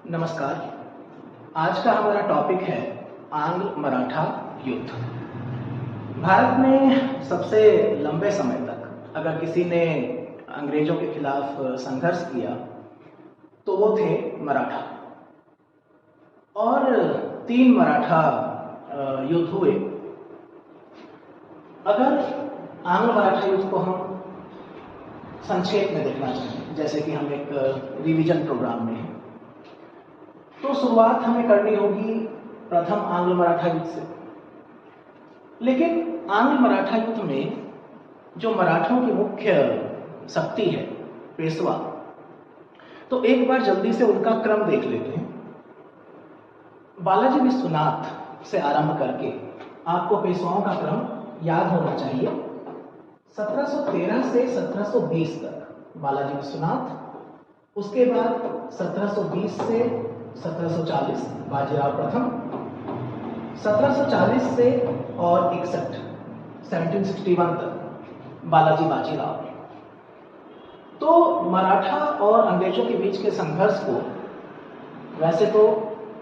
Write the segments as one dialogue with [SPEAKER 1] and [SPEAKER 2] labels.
[SPEAKER 1] नमस्कार। आज का हमारा टॉपिक है आंग्ल मराठा युद्ध। भारत में सबसे लंबे समय तक अगर किसी ने अंग्रेजों के खिलाफ संघर्ष किया तो वो थे मराठा। और 3 मराठा युद्ध हुए। अगर आंग्ल मराठा युद्ध को हम संक्षेप में देखना चाहें, जैसे कि हम एक रिवीजन प्रोग्राम में हैं, तो शुरुआत हमें करनी होगी प्रथम आंग्ल मराठा युद्ध से। लेकिन आंग्ल मराठा युद्ध में जो मराठों की मुख्य शक्ति है पेशवा, तो एक बार जल्दी से उनका क्रम देख लेते हैं। बालाजी विश्वनाथ से आरंभ करके आपको पेशवाओं का क्रम याद होना चाहिए। 1713 से 1720 तक बालाजी विश्वनाथ, उसके बाद 1720 से 1740 बाजीराव प्रथम, 1740 से और 61 1761 तक बालाजी बाजीराव। तो मराठा और अंग्रेजों के बीच के संघर्ष को वैसे तो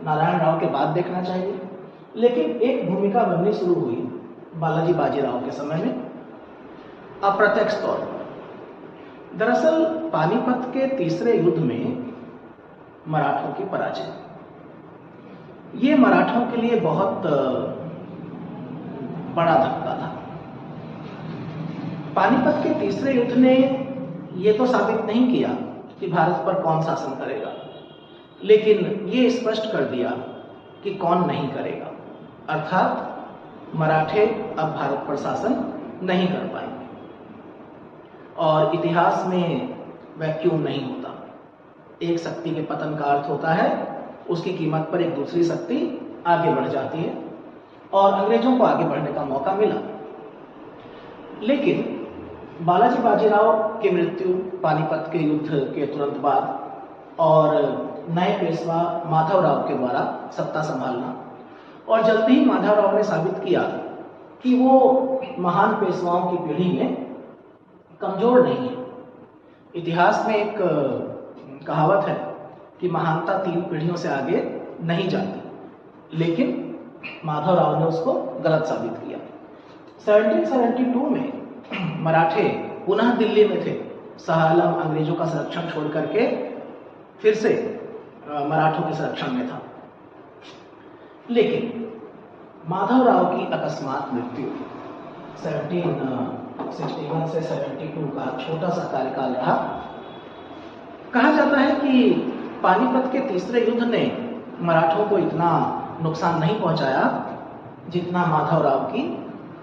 [SPEAKER 1] नारायण राव के बाद देखना चाहिए, लेकिन एक भूमिका बननी शुरू हुई बालाजी बाजीराव के समय में, अप्रत्यक्ष तौर पर। दरअसल पानीपत के तीसरे युद्ध में मराठों की पराजय, ये मराठों के लिए बहुत बड़ा धक्का था। पानीपत के तीसरे युद्ध ने ये तो साबित नहीं किया कि भारत पर कौन शासन करेगा, लेकिन ये स्पष्ट कर दिया कि कौन नहीं करेगा, अर्थात मराठे अब भारत पर शासन नहीं कर पाएंगे। और इतिहास में वैक्यूम नहीं होता। एक शक्ति के पतन का अर्थ होता है उसकी कीमत पर एक दूसरी शक्ति आगे बढ़ जाती है, और अंग्रेजों को आगे बढ़ने का मौका मिला। लेकिन बालाजी बाजीराव की मृत्यु पानीपत के युद्ध के तुरंत बाद, और नए पेशवा माधवराव के द्वारा सत्ता संभालना, और जल्दी ही माधवराव ने साबित किया कि वो महान पेशवाओं की पीढ़ी में कमजोर नहीं है। इतिहास में एक कहावत है कि महानता 3 पीढ़ियों से आगे नहीं जाती, लेकिन माधवराव ने उसको गलत साबित किया। 1772 में मराठे पुनः दिल्ली में थे। शाह आलम अंग्रेजों का संरक्षण छोड़ करके फिर से मराठों के संरक्षण में था। लेकिन माधवराव की अकस्मात मृत्यु 1761 से 72 का छोटा सा कार्यकाल रहा। कहा जाता है कि पानीपत के तीसरे युद्ध ने मराठों को इतना नुकसान नहीं पहुंचाया जितना माधवराव की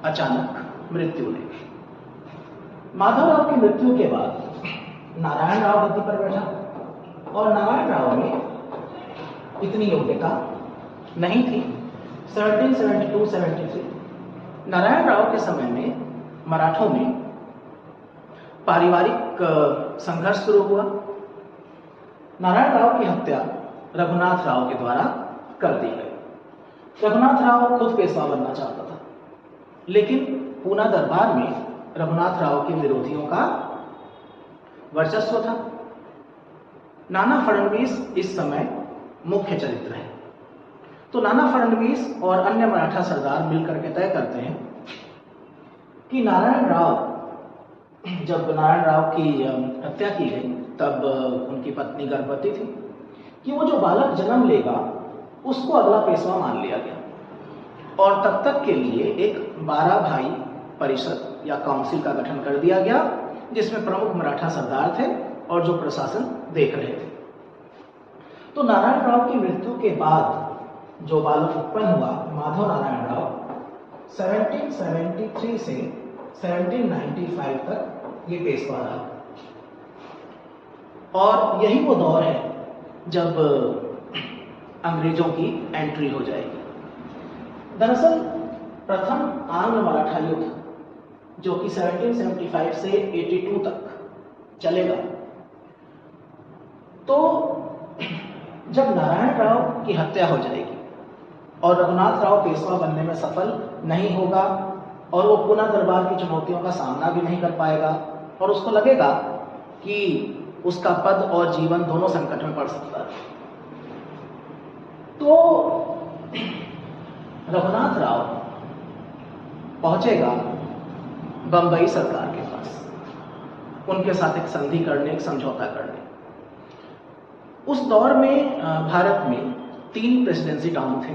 [SPEAKER 1] अचानक मृत्यु ने। माधवराव की मृत्यु के बाद नारायण राव गद्दी पर बैठा, और नारायण राव में इतनी योग्यता नहीं थी। 1772-73 नारायण राव के समय में मराठों में पारिवारिक संघर्ष शुरू हुआ। नारायण राव की हत्या रघुनाथ राव के द्वारा कर दी गई। रघुनाथ राव खुद पेशवा बनना चाहता था, लेकिन पूना दरबार में रघुनाथ राव के विरोधियों का वर्चस्व था। नाना फडणवीस इस समय मुख्य चरित्र है। तो नाना फडणवीस और अन्य मराठा सरदार मिलकर के तय करते हैं कि जब नारायण राव की हत्या की गई, तब उनकी पत्नी गर्भवती थी, कि वो जो बालक जन्म लेगा उसको अगला पेशवा मान लिया गया। और तब तक के लिए एक 12 भाई परिषद या काउंसिल का गठन कर दिया गया, जिसमें प्रमुख मराठा सरदार थे और जो प्रशासन देख रहे थे। तो नारायण राव की मृत्यु के बाद जो बालक उत्पन्न हुआ, माधव नारायण राव, 1773 से 1795 तक ये पेशवा रहा। और यही वो दौर है जब अंग्रेजों की एंट्री हो जाएगी। दरअसल प्रथम आंग्ल मराठा युद्ध, जो कि 1775 से 82 तक चलेगा, तो जब नारायण राव की हत्या हो जाएगी और रघुनाथ राव पेशवा बनने में सफल नहीं होगा, और वो पुनः दरबार की चुनौतियों का सामना भी नहीं कर पाएगा, और उसको लगेगा कि उसका पद और जीवन दोनों संकट में पड़ सकता है, तो रघुनाथ राव पहुंचेगा बंबई सरकार के पास, उनके साथ एक संधि करने, एक समझौता करने। उस दौर में भारत में 3 प्रेसिडेंसी टाउन थे।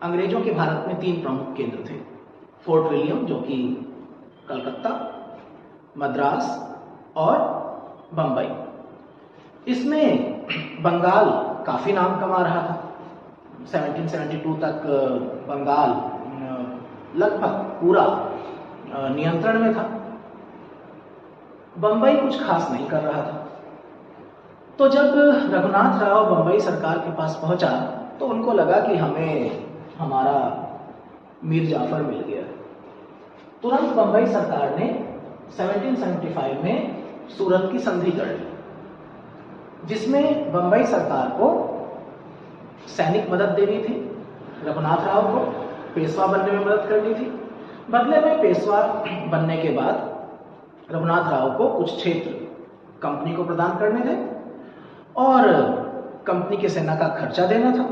[SPEAKER 1] अंग्रेजों के भारत में 3 प्रमुख केंद्र थे। फोर्ट विलियम जो कि कलकत्ता, मद्रास और बंबई। इसमें बंगाल काफ़ी नाम कमा रहा था। 1772 तक बंगाल लगभग पूरा नियंत्रण में था। बंबई कुछ खास नहीं कर रहा था। तो जब रघुनाथ राव बंबई सरकार के पास पहुंचा तो उनको लगा कि हमें हमारा मीर जाफर मिल गया। तुरंत बंबई सरकार ने 1775 में सूरत की संधि कर ली, जिसमें बंबई सरकार को सैनिक मदद देनी थी, रघुनाथ राव को पेशवा बनने में मदद करनी थी। बदले में पेशवा बनने के बाद रघुनाथ राव को कुछ क्षेत्र कंपनी को प्रदान करने थे और कंपनी के सेना का खर्चा देना था।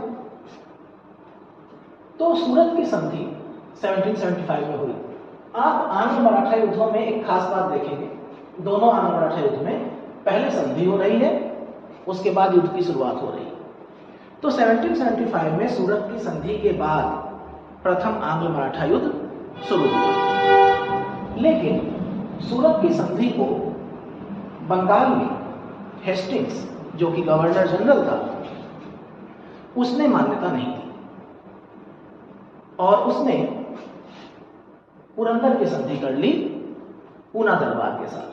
[SPEAKER 1] तो सूरत की संधि 1775 में हुई। आप आंग्ल मराठा युद्धों में एक खास बात देखेंगे। दोनों आंग्ल मराठा युद्ध में पहले संधि हो रही है, उसके बाद युद्ध की शुरुआत हो रही है। तो 1775 में सूरत की संधि के बाद प्रथम आंग्ल मराठा युद्ध शुरू हुआ। लेकिन सूरत की संधि को बंगाल में हेस्टिंग्स जो कि गवर्नर जनरल था, उसने मान्यता नहीं दी और उसने पुरंदर की संधि कर ली पूना दरबार के साथ।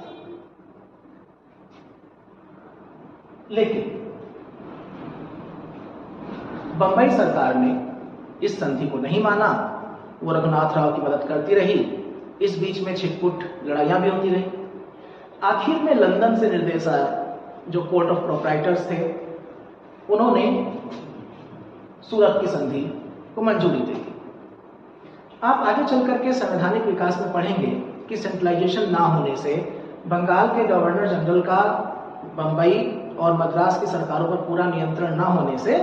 [SPEAKER 1] लेकिन बंबई सरकार ने इस संधि को नहीं माना। वो रघुनाथ राव की मदद करती रही। इस बीच में छिटपुट लड़ाइयां भी होती रही। आखिर में लंदन से निर्देश आया, जो कोर्ट ऑफ प्रोप्राइटर्स थे, उन्होंने सूरत की संधि को मंजूरी दे दी। आप आगे चलकर के संवैधानिक विकास में पढ़ेंगे कि सेंट्रलाइजेशन ना होने से बंगाल के गवर्नर जनरल का बंबई और मद्रास की सरकारों पर पूरा नियंत्रण ना होने से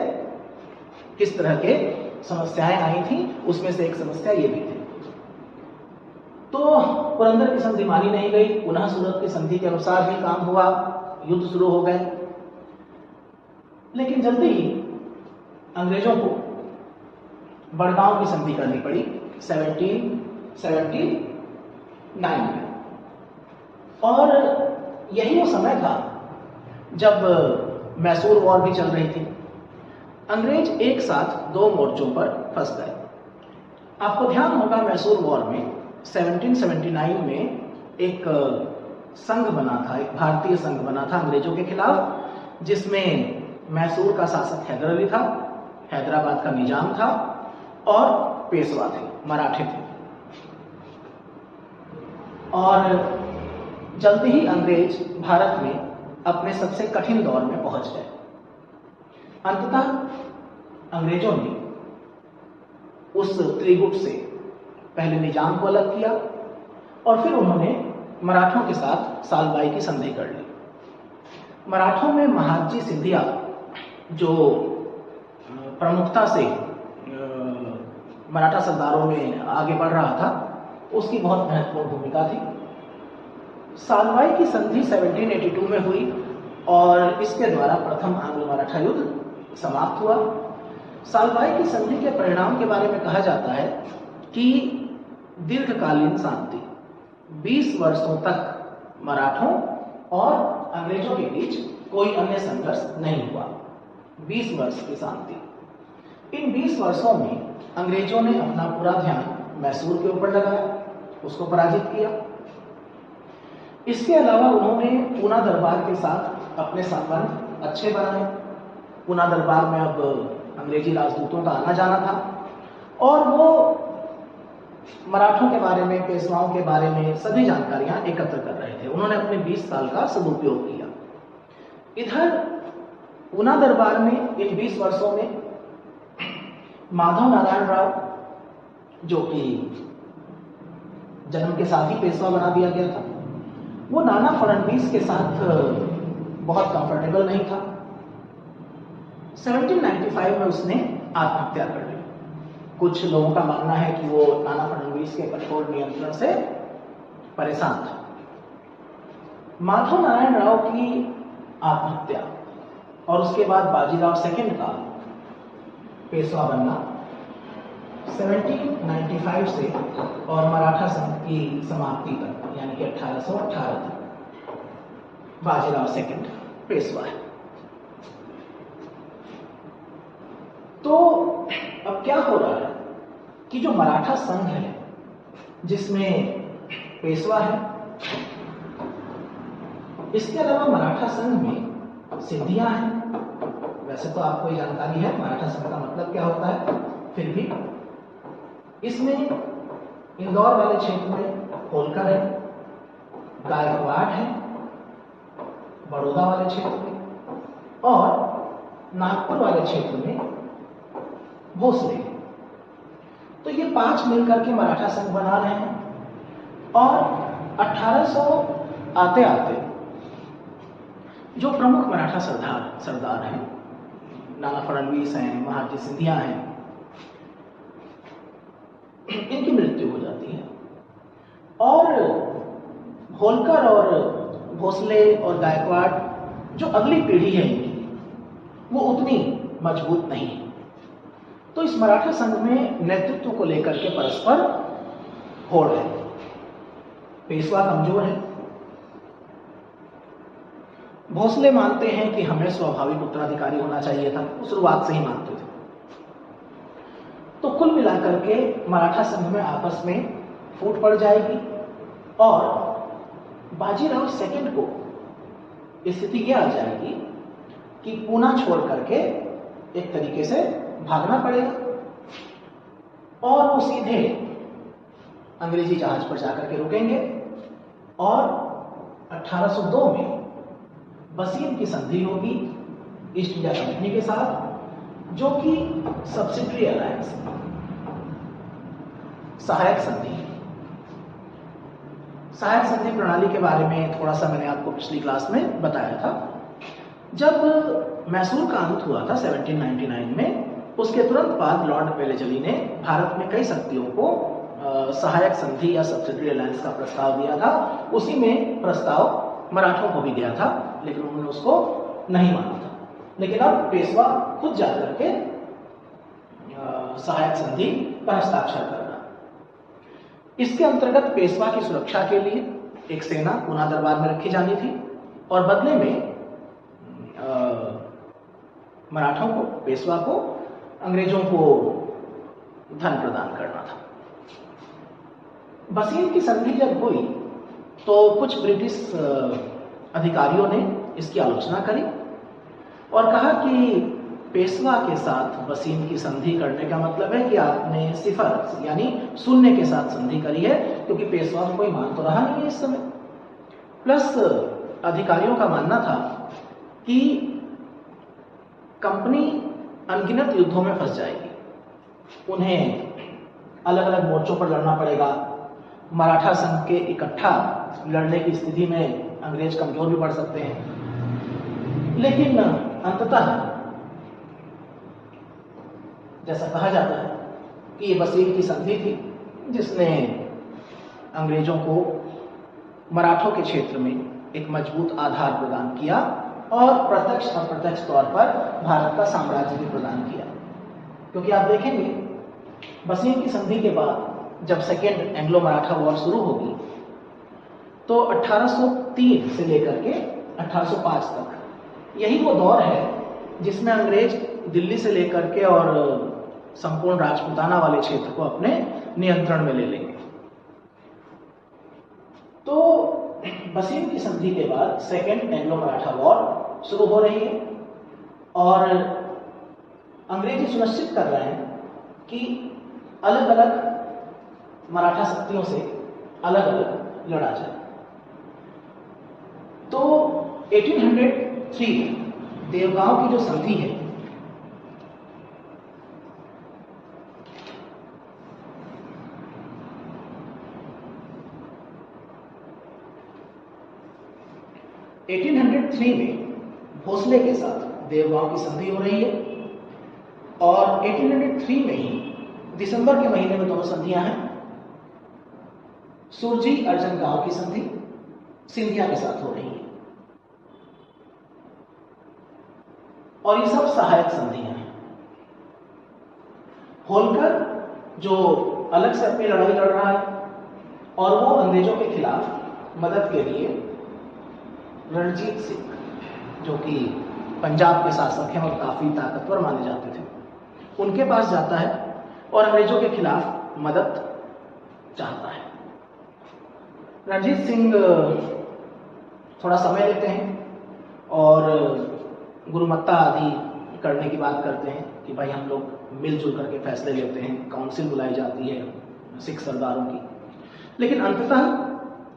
[SPEAKER 1] किस तरह के समस्याएं आई थी। उसमें से एक समस्या ये भी थी। तो पुरंदर की संधि मानी नहीं गई। पुनः सूरत की संधि के अनुसार भी काम हुआ, युद्ध शुरू हो गए। लेकिन जल्दी ही अंग्रेजों को बड़गांव की संधि करनी पड़ी 1779 में। और यही वो समय था जब मैसूर वॉर भी चल रही थी। अंग्रेज एक साथ 2 मोर्चों पर फंस गए। आपको ध्यान होगा मैसूर वॉर में 1779 में एक संघ बना था, एक भारतीय संघ बना था अंग्रेजों के खिलाफ, जिसमें मैसूर का शासक हैदर अली था, हैदराबाद का निजाम था और पेशवा थे, मराठे थे। और जल्दी ही अंग्रेज भारत में अपने सबसे कठिन दौर में पहुंच गए। अंततः अंग्रेजों ने उस त्रिगुट से पहले निजाम को अलग किया और फिर उन्होंने मराठों के साथ सालबाई की संधि कर ली। मराठों में महादजी सिंधिया जो प्रमुखता से मराठा सरदारों में आगे बढ़ रहा था, उसकी बहुत महत्वपूर्ण भूमिका थी। सालबाई की संधि 1782 में हुई और इसके द्वारा प्रथम आंग्ल मराठा युद्ध समाप्त हुआ। सालबाई की संधि के परिणाम के बारे में कहा जाता है कि दीर्घकालीन शांति, 20 वर्षों तक मराठों और अंग्रेजों के बीच कोई अन्य संघर्ष नहीं हुआ। 20 वर्ष की शांति। इन 20 वर्षों में अंग्रेजों ने अपना पूरा ध्यान मैसूर के ऊपर लगाया, उसको पराजित किया। इसके अलावा उन्होंने पूना दरबार के साथ अपने संबंध अच्छे बनाए। पूना दरबार में अब अंग्रेजी राजदूतों का आना जाना था और वो मराठों के बारे में, पेशवाओं के बारे में सभी जानकारियां एकत्र कर रहे थे। उन्होंने अपने 20 साल का सदुपयोग किया। इधर पूना दरबार में इन 20 वर्षों में माधव नारायण राव, जो कि जन्म के साथ ही पेशवा बना दिया गया था, वो नाना फडणवीस के साथ बहुत कंफर्टेबल नहीं था। 1795 में उसने आत्महत्या कर ली। कुछ लोगों का मानना है कि वो नाना फडणवीस के कठोर नियंत्रण से परेशान था। माधव नारायण राव की आत्महत्या और उसके बाद बाजीराव सेकंड का पेशवा बनना 1795 से और मराठा संघ की समाप्ति तक यानी कि 1818 तक बाजीराव सेकंड पेशवा है। तो अब क्या हो रहा है कि जो मराठा संघ है जिसमें पेशवा है, इसके अलावा मराठा संघ में सिंधिया हैं। वैसे तो आपको ये जानकारी है मराठा संघ का मतलब क्या होता है, फिर भी इसमें इंदौर वाले क्षेत्र में होलकर है, गायकवाड़ है बड़ौदा वाले क्षेत्र में, और नागपुर वाले क्षेत्र में भोसले। तो ये 5 मिलकर के मराठा संघ बना रहे हैं। और 1800 आते आते जो प्रमुख मराठा सरदार हैं, नाना फडणवीस हैं, महाजी सिंधिया हैं, इनकी मृत्यु हो जाती है। और होलकर और भोसले और गायकवाड़ जो अगली पीढ़ी है इनकी, वो उतनी मजबूत नहीं है। तो इस मराठा संघ में नेतृत्व को लेकर के परस्पर होड़ है। पेशवा कमजोर है। भोसले मानते हैं कि हमें स्वाभाविक उत्तराधिकारी होना चाहिए था, वो शुरुआत से ही मानते थे। तो कुल मिलाकर के मराठा संघ में आपस में फूट पड़ जाएगी और बाजीराव सेकंड को स्थिति यह आ जाएगी कि पूना छोड़ करके एक तरीके से भागना पड़ेगा और वो सीधे अंग्रेजी जहाज पर जाकर के रुकेंगे। और 1802 में बसीम की संधि होगी ईस्ट इंडिया कंपनी के साथ, जो कि सब्सिडरी अलायंस सहायक संधि। सहायक संधि प्रणाली के बारे में थोड़ा सा मैंने आपको पिछली क्लास में बताया था। जब मैसूर का अंत हुआ था 1799 में, उसके तुरंत बाद लॉर्ड वेलेस्ली ने भारत में कई शक्तियों को सहायक संधि या सब्सिडरी अलायंस का प्रस्ताव दिया था। उसी में प्रस्ताव मराठों को भी गया था, लेकिन उन्होंने उसको नहीं माना था। लेकिन अब पेशवा खुद जाकर के सहायक संधि पर हस्ताक्षर कर रहा। इसके अंतर्गत पेशवा की सुरक्षा के लिए एक सेना पूना दरबार में रखी जानी थी और बदले में मराठों को, पेशवा को, अंग्रेजों को धन प्रदान करना था। बसीम की संधि जब हुई तो कुछ ब्रिटिश अधिकारियों ने इसकी आलोचना करी और कहा कि पेशवा के साथ बसीम की संधि करने का मतलब है कि आपने सिफर यानी शून्य के साथ संधि करी है, क्योंकि पेशवा को कोई मान तो रहा नहीं है इस समय। प्लस अधिकारियों का मानना था कि कंपनी अनगिनत युद्धों में फंस जाएगी, उन्हें अलग अलग मोर्चों पर लड़ना पड़ेगा। मराठा संघ के इकट्ठा लड़ने की स्थिति में अंग्रेज कमजोर भी पड़ सकते हैं। लेकिन अंततः जैसा कहा जाता है कि ये बसीम की संधि थी जिसने अंग्रेजों को मराठों के क्षेत्र में एक मजबूत आधार प्रदान किया और प्रत्यक्ष अप्रत्यक्ष तौर पर भारत का साम्राज्य भी प्रदान किया। क्योंकि आप देखेंगे बसीम की संधि के बाद जब सेकेंड एंग्लो मराठा वॉर शुरू होगी तो 1803 से लेकर के 1805 तक यही वो दौर है जिसमें अंग्रेज दिल्ली से लेकर के और संपूर्ण राजपूताना वाले क्षेत्र को अपने नियंत्रण में ले लेंगे। तो बसीम की संधि के बाद सेकेंड एंग्लो मराठा वॉर शुरू हो रही है और अंग्रेजी सुनिश्चित कर रहे हैं कि अलग अलग मराठा शक्तियों से अलग अलग लड़ा जाए। तो 1803 देवगांव की जो संधि है में भोसले के साथ देवगांव की संधि हो रही है और 1803 में ही दिसंबर के महीने में दोनों संधियां हैं। सुरजी अर्जन गांव की संधि सिंधिया के साथ हो रही है और ये सब सहायक संधियां हैं। होलकर जो अलग से अपनी लड़ाई लड़ रहा है और वो अंग्रेजों के खिलाफ मदद के लिए रणजीत सिंह, जो कि पंजाब के शासक हैं और काफी ताकतवर माने जाते थे, उनके पास जाता है और अंग्रेजों के खिलाफ मदद चाहता है। रणजीत सिंह थोड़ा समय लेते हैं और गुरुमत्ता आदि करने की बात करते हैं कि भाई हम लोग मिलजुल करके फैसले लेते हैं, काउंसिल बुलाई जाती है सिख सरदारों की, लेकिन अंततः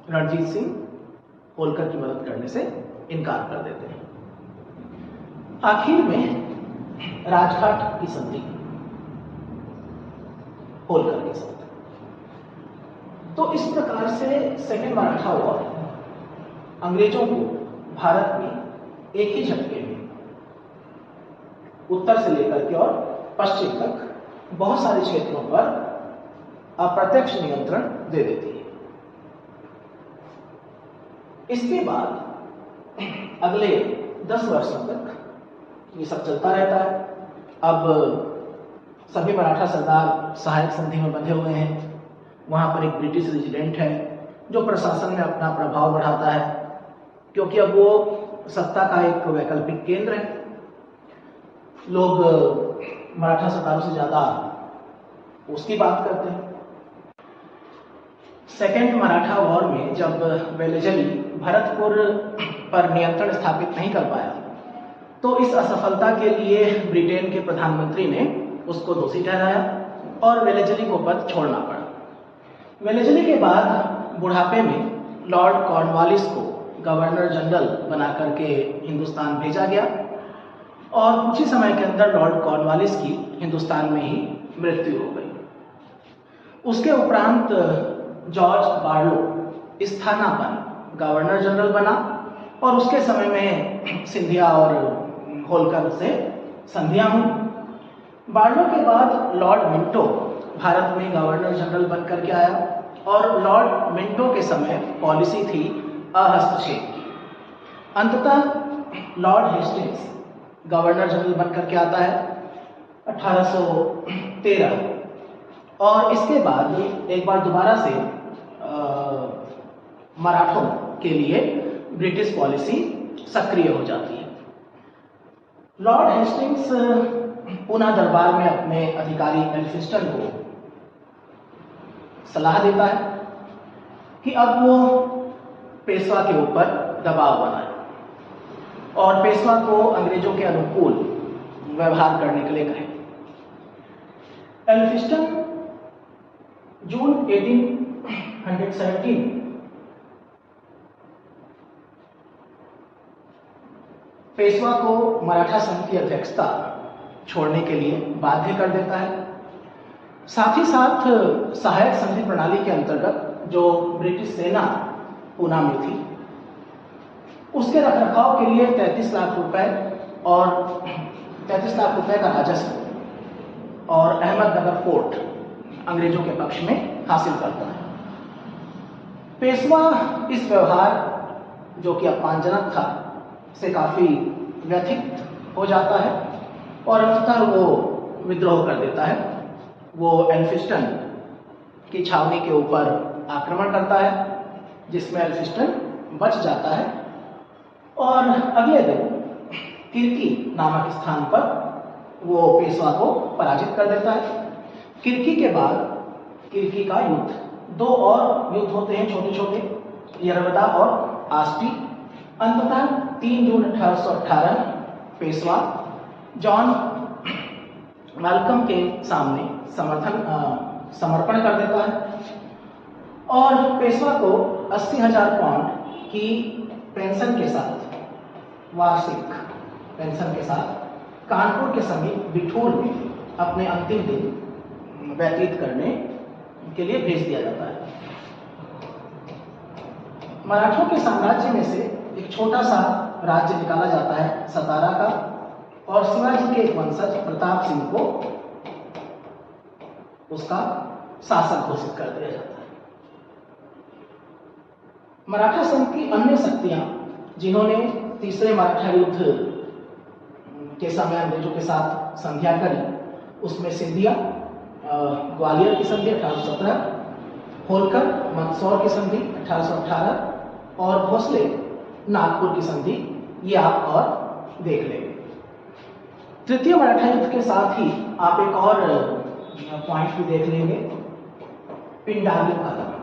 [SPEAKER 1] रणजीत सिंह होलकर की मदद करने से इनकार कर देते हैं। आखिर में राजघाट की संधि होलकर के साथ। तो इस प्रकार से सेकेंड मराठा वॉर अंग्रेजों को भारत में एक ही झटके में उत्तर से लेकर के और पश्चिम तक बहुत सारे क्षेत्रों पर अप्रत्यक्ष नियंत्रण दे देती है। इसके बाद अगले 10 वर्षों तक ये सब चलता रहता है। अब सभी मराठा सरदार सहायक संधि में बंधे हुए हैं। वहां पर एक ब्रिटिश रेजिडेंट है जो प्रशासन में अपना प्रभाव बढ़ाता है, क्योंकि अब वो सत्ता का एक वैकल्पिक केंद्र है। लोग मराठा सरदारों से ज्यादा उसकी बात करते हैं। सेकेंड मराठा वॉर में जब वेलेजली भरतपुर पर नियंत्रण स्थापित नहीं कर पाया, तो इस असफलता के लिए ब्रिटेन के प्रधानमंत्री ने उसको दोषी ठहराया और वेलेजली को पद छोड़ना पड़ा। वेलेजली के बाद बुढ़ापे में लॉर्ड कॉर्नवालिस को गवर्नर जनरल बना करके हिंदुस्तान भेजा गया और कुछ ही समय के अंदर लॉर्ड कॉर्नवालिस की हिंदुस्तान में ही मृत्यु हो गई। उसके उपरांत जॉर्ज बार्लो स्थानापन्न गवर्नर जनरल बना और उसके समय में सिंधिया और होलकर से संधियां हुई। बार्लो के बाद लॉर्ड मिंटो भारत में गवर्नर जनरल बनकर के आया और लॉर्ड मिंटो के समय पॉलिसी थी अहस्तक्षेप की। अंततः लॉर्ड हेस्टिंग्स गवर्नर जनरल बनकर के आता है 1813 और इसके बाद एक बार दोबारा से मराठों के लिए ब्रिटिश पॉलिसी सक्रिय हो जाती है। लॉर्ड हेस्टिंग्स पूना दरबार में अपने अधिकारी एल्फिस्टन को सलाह देता है कि अब वो पेशवा के ऊपर दबाव बनाए और पेशवा को अंग्रेजों के अनुकूल व्यवहार करने के लिए कहे। एल्फिस्टन जून 1817 पेशवा को मराठा संघ की अध्यक्षता छोड़ने के लिए बाध्य कर देता है। साथ ही साथ सहायक संधि प्रणाली के अंतर्गत जो ब्रिटिश सेना पूना में थी, उसके रखरखाव के लिए 33 लाख रुपए और 33 लाख रुपए का राजस्व और अहमदनगर फोर्ट अंग्रेजों के पक्ष में हासिल करता है। पेशवा इस व्यवहार जो कि अपमानजनक था से काफी व्यथित हो जाता है और अंततः वो विद्रोह कर देता है। वो एल्फिस्टन की छावनी के ऊपर आक्रमण करता है जिसमें एल्फिस्टन बच जाता है और अगले दिन किर्की नामक स्थान पर वो पेशवा को पराजित कर देता है। किर्की के बाद किर्की का युद्ध, 2 और युद्ध होते हैं छोटे छोटे, यरवदा और आष्टी। अंततः 3 जून 1818 पेशवा जॉन मैल्कम के सामने समर्पण कर देता है और पेशवा को 80,000 पाउंड की पेंशन के साथ, वार्षिक पेंशन के साथ कानपुर के समीप बिठूर में अपने अंतिम दिन व्यतीत करने के लिए भेज दिया जाता है। मराठों के साम्राज्य में से एक छोटा सा राज्य निकाला जाता है सतारा का, और शिवाजी के एक वंशज प्रताप सिंह को उसका शासक घोषित कर दिया जाता है। मराठा संघ की अन्य शक्तियां जिन्होंने तीसरे मराठा युद्ध के समय अंग्रेजों के साथ संधियां करी, उसमें सिंधिया ग्वालियर की संधि 1817, होलकर मंदसौर की संधि 1818 और भोसले नागपुर की संधि, ये आप और देख लेंगे। तृतीय मराठा युद्ध के साथ ही आप एक और पॉइंट भी देख लेंगे, पिंडारियों का दमन।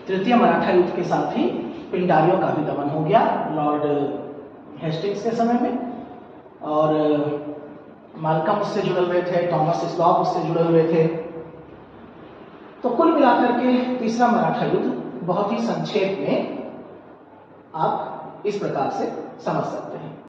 [SPEAKER 1] तृतीय मराठा युद्ध के साथ ही पिंडारियों का भी दमन हो गया लॉर्ड हेस्टिंग्स के समय में, और मालकम उससे जुड़े हुए थे, थॉमस स्लॉप उससे जुड़े हुए थे। तो कुल मिलाकर के तीसरा मराठा युद्ध बहुत ही संक्षेप में आप इस प्रकार से समझ सकते हैं।